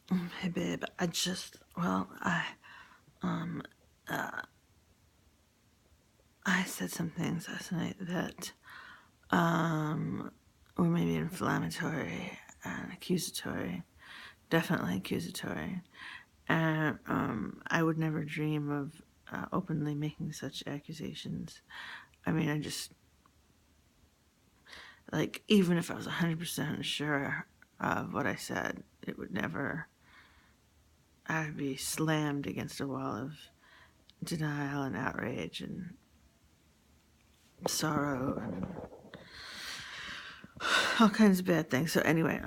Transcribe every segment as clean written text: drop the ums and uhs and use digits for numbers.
Hey babe, um, I said some things last night that, were maybe inflammatory and accusatory, definitely accusatory. And, I would never dream of, openly making such accusations. I mean, like, even if I was 100% sure of what I said, it would never, I'd be slammed against a wall of denial and outrage and sorrow and all kinds of bad things. So anyway,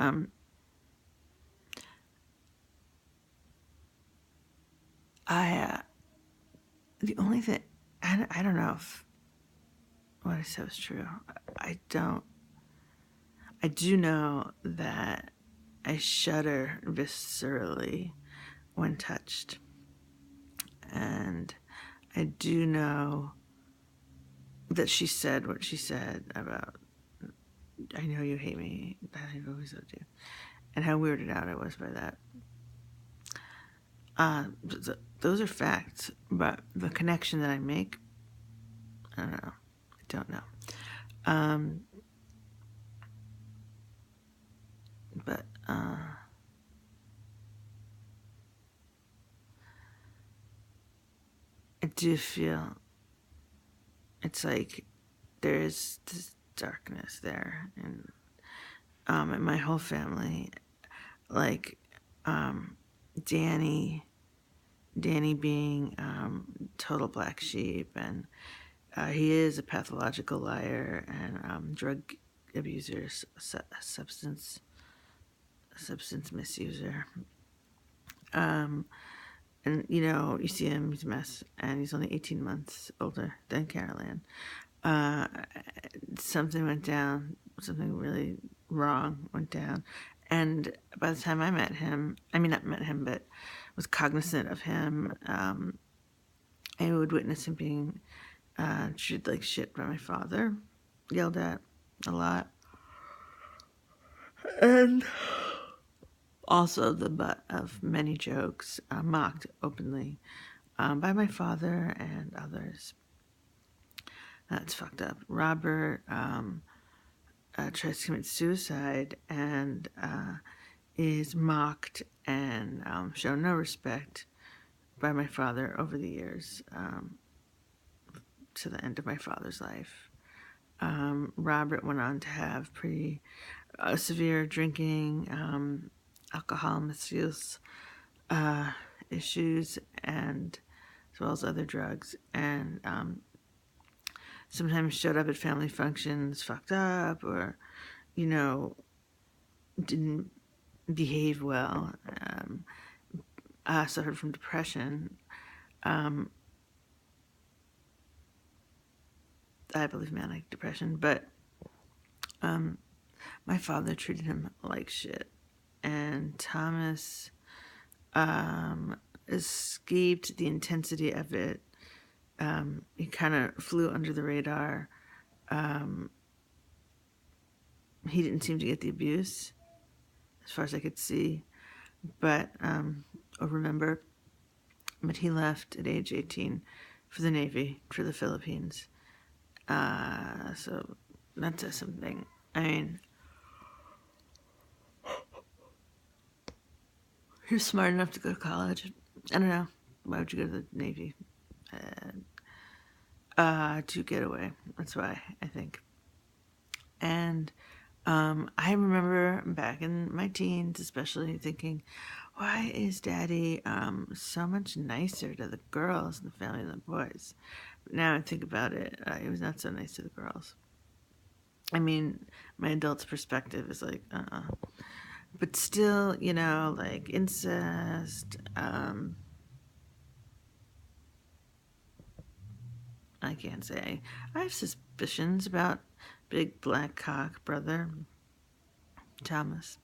I the only thing I don't know if what I said was true. I don't. I do know that I shudder viscerally when touched, and I do know that she said what she said about I know you hate me, that I've always loved you, and how weirded out I was by that. Those are facts, but the connection that I make, I don't know. I don't know. Um, but I do feel it's like there's this darkness there, and my whole family, like um, Danny, Danny being total black sheep, and he is a pathological liar and drug abuser, substance misuser. Um, and you see him, he's a mess, and he's only 18 months older than Caroline. Uh, Something went down, something really wrong went down. And by the time I met him, I mean, not met him, but was cognizant of him, I would witness him being treated like shit by my father, yelled at a lot, and also the butt of many jokes, mocked openly by my father and others. That's fucked up. Robert tries to commit suicide and is mocked and shown no respect by my father over the years, to the end of my father's life. Robert went on to have pretty severe drinking, alcohol misuse uh, issues, and as well as other drugs, and sometimes showed up at family functions fucked up, or you know didn't behave well. Suffered from depression. Um, I believe manic depression, but my father treated him like shit. And Thomas escaped the intensity of it. He kind of flew under the radar. He didn't seem to get the abuse, as far as I could see, but or remember. But he left at age 18 for the Navy, for the Philippines. So that says something. I mean, he was smart enough to go to college. I don't know. Why would you go to the Navy? To get away. That's why, I think. And I remember back in my teens, especially thinking, why is Daddy so much nicer to the girls in the family than the boys? But now I think about it, he was not so nice to the girls. I mean, my adult's perspective is like, but still, like incest. I can't say. I have suspicions about big black cock brother Thomas,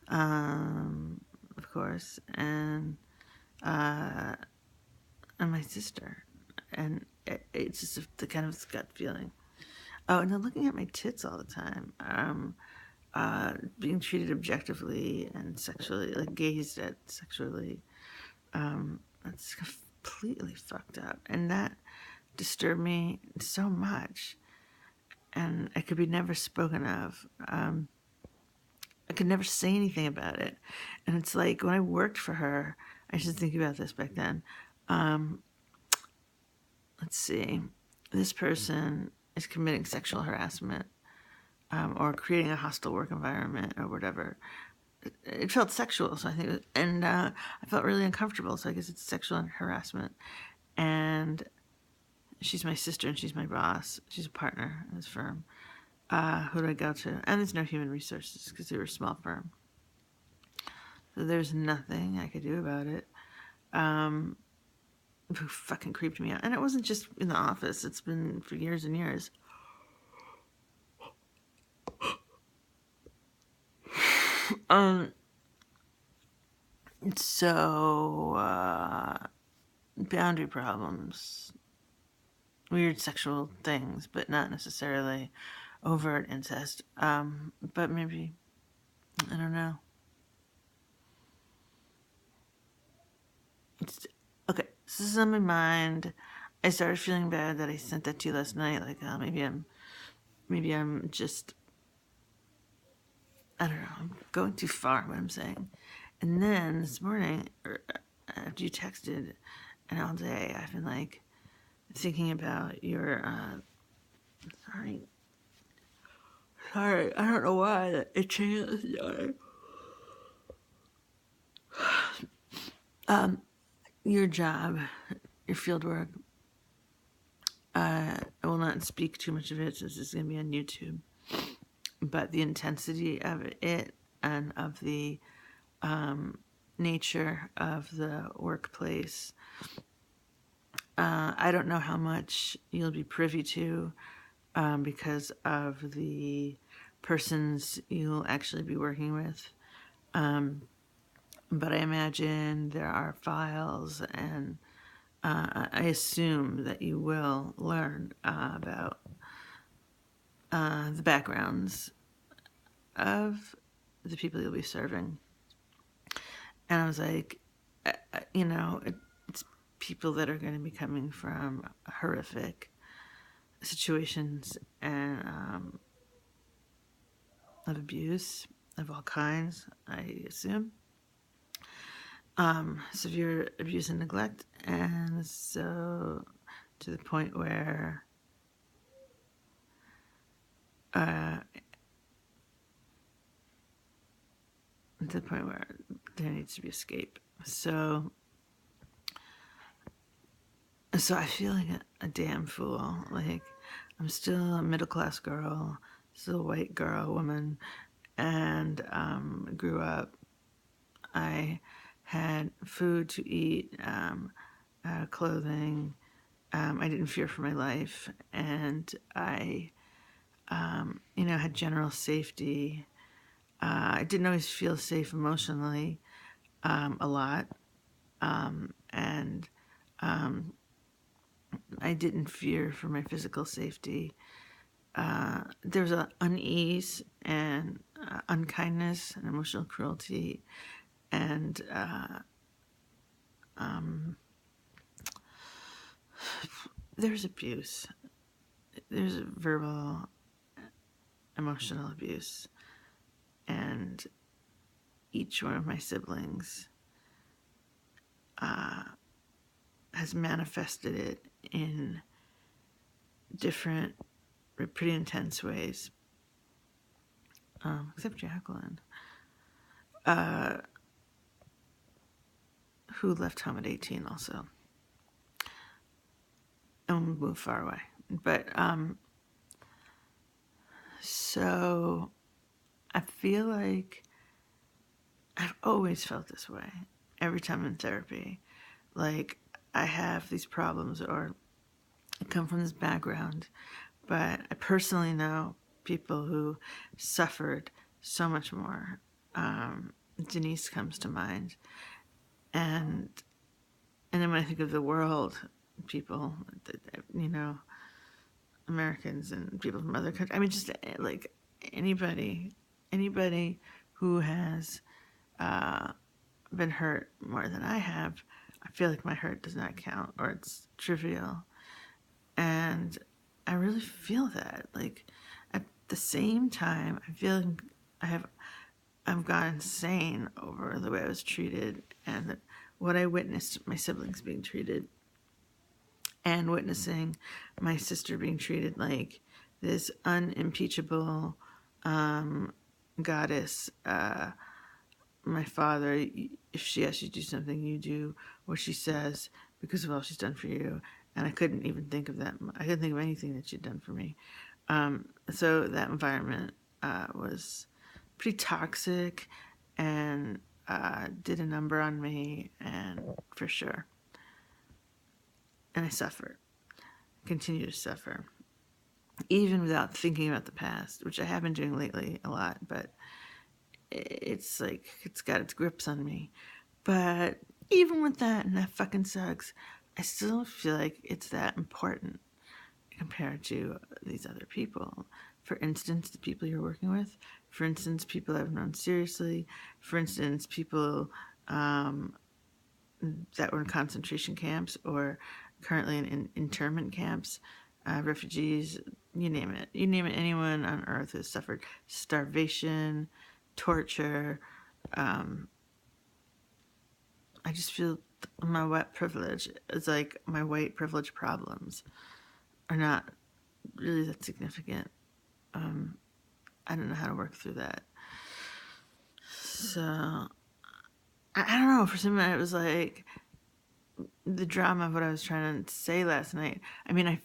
of course, uh, and my sister, and it's just the kind of gut feeling. Oh, and they're looking at my tits all the time. being treated objectively and sexually, like gazed at sexually. That's completely fucked up. And that disturbed me so much. And it could be never spoken of. I could never say anything about it. And it's like when I worked for her, I should think about this back then. Let's see. This person is committing sexual harassment or creating a hostile work environment or whatever. It felt sexual, so I think, and I felt really uncomfortable. So I guess it's sexual harassment. And she's my sister, and she's my boss. She's a partner in this firm. Who do I go to? And there's no human resources because they were a small firm. So there's nothing I could do about it. It fucking creeped me out. And it wasn't just in the office. It's been for years and years. So, boundary problems, weird sexual things, but not necessarily overt incest. But maybe, I don't know. Okay, so this is on my mind. I started feeling bad that I sent that to you last night. Like, maybe I'm just, I don't know, I'm going too far, what I'm saying. And then this morning, after you texted, and all day, I've been like thinking about your, sorry, I don't know why it changed. Your job, your field work. I will not speak too much of it since it's going to be on YouTube. But the intensity of it and of the nature of the workplace, I don't know how much you'll be privy to because of the persons you'll actually be working with. But I imagine there are files, and I assume that you will learn about the backgrounds of the people you'll be serving. And I was like, it's people that are going to be coming from horrific situations and of abuse of all kinds, I assume. Severe abuse and neglect, and so to the point where there needs to be escape. So I feel like a damn fool. Like, I'm still a middle-class girl, still a white girl, woman, and grew up. I had food to eat, clothing. I didn't fear for my life, and I, had general safety. I didn't always feel safe emotionally, a lot, and I didn't fear for my physical safety. There was an unease and unkindness and emotional cruelty, and there's abuse. There's verbal, emotional abuse, and each one of my siblings has manifested it in different, pretty intense ways, except Jacqueline, who left home at 18 also, and moved far away. But, so I feel like I've always felt this way every time I'm in therapy. Like, I have these problems, or I come from this background, but I personally know people who suffered so much more. Denise comes to mind. And then when I think of the world, people, Americans and people from other countries, I mean, just like anybody anybody who has been hurt more than I have, I feel like my hurt does not count or it's trivial. And I really feel that. Like, at the same time, I feel like I've gone insane over the way I was treated and what I witnessed my siblings being treated, and witnessing my sister being treated like this unimpeachable goddess. My father, if she asks you to do something, you do what she says because of all she's done for you. And I couldn't even think of that. I couldn't think of anything that she'd done for me. So that environment was pretty toxic and did a number on me, and for sure. And I suffered, continue to suffer, even without thinking about the past, which I have been doing lately a lot, but it's like it's got its grips on me. But even with that, and that fucking sucks, I still feel like it's that important compared to these other people. For instance, the people you're working with. For instance, people I've known seriously. For instance, people that were in concentration camps or currently in internment camps, refugees, you name it. You name it, anyone on earth has suffered starvation, torture. I just feel my white privilege is like my white privilege problems are not really that significant. I don't know how to work through that. So, I don't know. For some reason, it was like the drama of what I was trying to say last night. I mean, I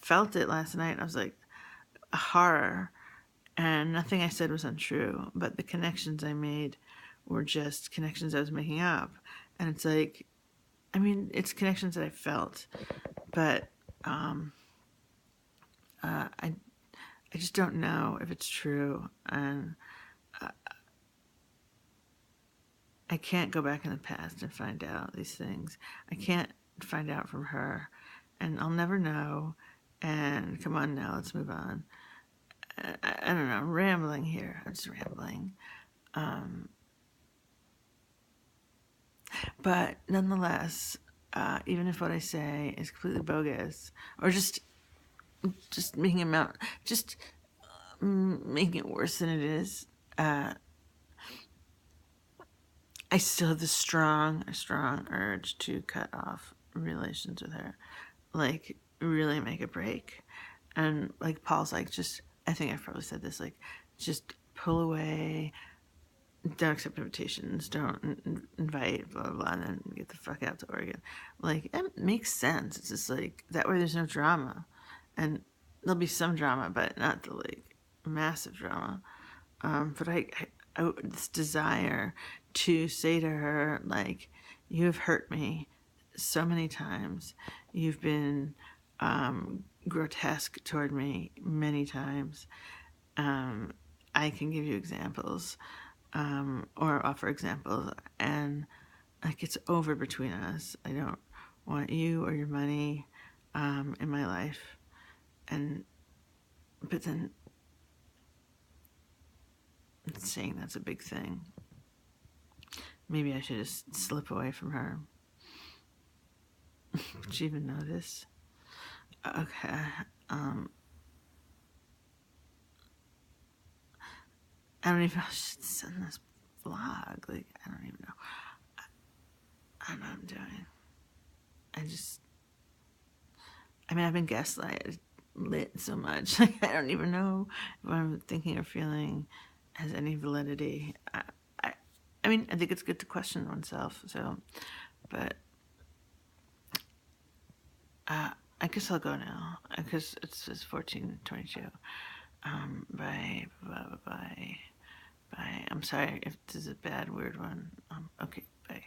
felt it last night. I was like, a horror. And nothing I said was untrue. But the connections I made were just connections I was making up. And it's like, I mean, it's connections that I felt. But I just don't know if it's true. And I can't go back in the past and find out these things. I can't find out from her, and I'll never know. And come on now, let's move on. I don't know, I'm rambling here. I'm just rambling. But nonetheless, even if what I say is completely bogus, or just making it out, just making it worse than it is, I still have this strong urge to cut off relations with her. Like, really make a break. And like Paul's like, just, I think I've probably said this, like, just pull away, don't accept invitations, don't invite, blah, blah, blah, and then get the fuck out to Oregon. Like, it makes sense. It's just like, that way there's no drama. And there'll be some drama, but not the, like, massive drama. But I this desire to say to her, like, you have hurt me so many times. You've been grotesque toward me many times. I can give you examples or offer examples, and like, it's over between us. I don't want you or your money in my life. But then saying that's a big thing. Maybe I should just slip away from her. Would you even know this? Okay. I don't even know if I should send this vlog. Like, I don't even know. I don't know what I'm doing. I mean, I've been gaslighted lit so much. Like, I don't even know if what I'm thinking or feeling has any validity. I mean, I think it's good to question oneself. So, but I guess I'll go now because it's 14:22. Bye. I'm sorry if this is a bad, weird one. Okay, bye.